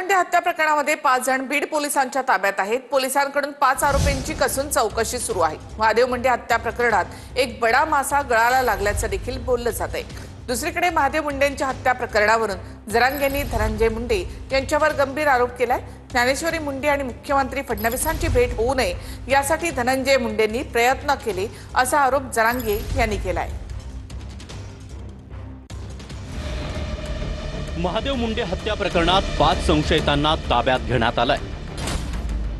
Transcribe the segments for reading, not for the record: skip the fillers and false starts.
मुंडे हत्या प्रकरणामध्ये 5 जण बीड पोलिसांच्या ताब्यात आहेत। पोलिसांकडून 5 आरोपींची कसून चौकशी सुरू आहे। महादेव मुंडे हत्या प्रकरणात एक बडा मासा गळाला लागल्याचं देखील बोललं जात आहे। दुसरीकडे महादेव मुंडेंच्या हत्या प्रकरणावरून जरांगेंनी धनंजय मुंडे यांच्यावर गंभीर आरोप केलाय। ज्ञानेश्वरी मुंडे आणि मुख्यमंत्री फडणवीसांची भेट होऊ नये यासाठी धनंजय मुंडेंनी प्रयत्न केले असा आरोप जरांगे यांनी केलाय। महादेव मुंडे हत्या प्रकरणात 5 संशयितांना ताब्यात घेण्यात आलाय।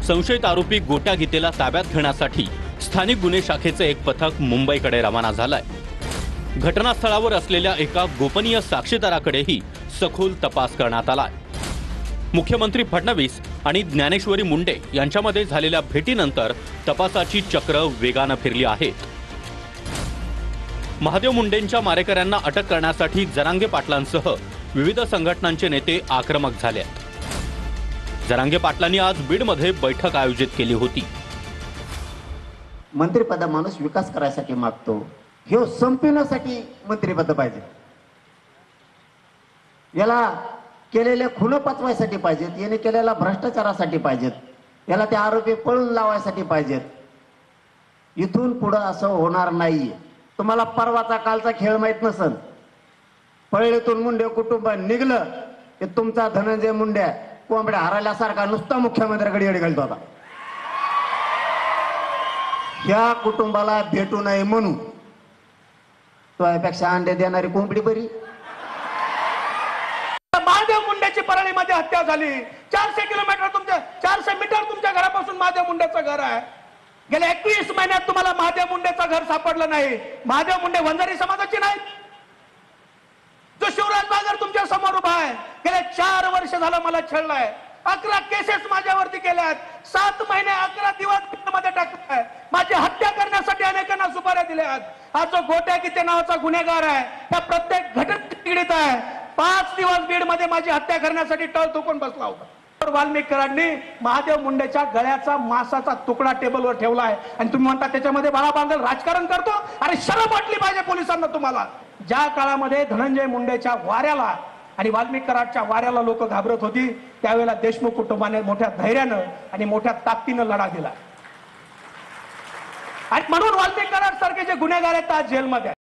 संशयित आरोपी गोट्या गीतेला ताब्यात घेण्यासाठी स्थानिक गुन्हे शाखेचे एक पथक मुंबईकडे रवाना झालंय। घटनास्थळावर असलेल्या एका गोपनीय साक्षीदाराकडेही सखोल तपास करण्यात आलाय। मुख्यमंत्री फडणवीस आणि ज्ञानेश्वरी मुंडे यांच्यामध्ये झालेल्या भेटीनंतर तपासाची चक्र वेगानं फिरली आहेत। महादेव मुंडेंच्या मारेकऱ्यांना अटक करण्यासाठी जरांगे पाटलांसह विविध संघटनांचे नेते आक्रमक झाले आहेत। जरांगे पाटलांनी आज बीडमध्ये बैठक आयोजित केली होती। मंत्रिपद माणूस विकास करायसाठी मागतो, हे संपविण्यासाठी मंत्रिपद पाहिजे। याला केलेले खून पचवायसाठी पाहिजेत, याने केलेला भ्रष्टाचारासाठी पाहिजेत, याला ते आरोपी पळून लावायसाठी पाहिजेत। इथून पुढे असं होणार नाहीये। तुम्हाला परवाचा कालचा खेळ माहित नसेल। पळेतून मुंडे कुटुंब निघलं की तुमचा धनंजय मुंडे कोंबड्या हरवल्यासारखा नुसता मुख्यमंत्र्याकडे येडे घालत होता। ह्या कुटुंबाला भेटू नये म्हणून त्यापेक्षा अंडे देणारी कोंबडी बरी। महादेव मुंडेची परळीमध्ये हत्या झाली। 400 मीटर तुमच्या घरापासून महादेव मुंडेचं घर आहे। गेल्या 21 महिन्यात तुम्हाला महादेव मुंडेचं घर सापडलं नाही। महादेव मुंडे वंजारी समाजाची नाहीत। जो शिवराज बागर तुमच्या समोर उभा आहे, गेल्या 4 वर्ष झालं मला छळलाय। 11 केसेस माझ्यावरती केल्यात। 7 महिने 11 दिवस मध्ये टाकलाय। माझी हत्या करण्यासाठी अनेकांना सुपाऱ्या दिल्यात। हा जो गोट्या गीते नावाचा गुन्हेगार आहे, त्या प्रत्येक घटनेत पीडित आहे। 5 दिवस बीड मध्ये माझी हत्या करण्यासाठी टळ थुकून बसला होता। वाल्मिक कराडनी महादेव मुंडेच्या गळ्याचा मासाचा तुकडा टेबलवर ठेवला आहे आणि तुम्ही म्हणता त्याच्यामध्ये बाळा बांधल राजकारण करतो। अरे शरम वाटली पाहिजे पोलिसांना तुम्हाला। ज्या काळामध्ये धनंजय मुंडेच्या वाऱ्याला आणि वाल्मिक कराडच्या वाऱ्याला लोक घाबरत होती, त्यावेळेला देशमुख कुटुंबाने मोठ्या धैर्यानं आणि मोठ्या ताकदीनं लढा दिला आणि म्हणून वाल्मिक कराड सारखे जे गुन्हेगार आहेत आज जेलमध्ये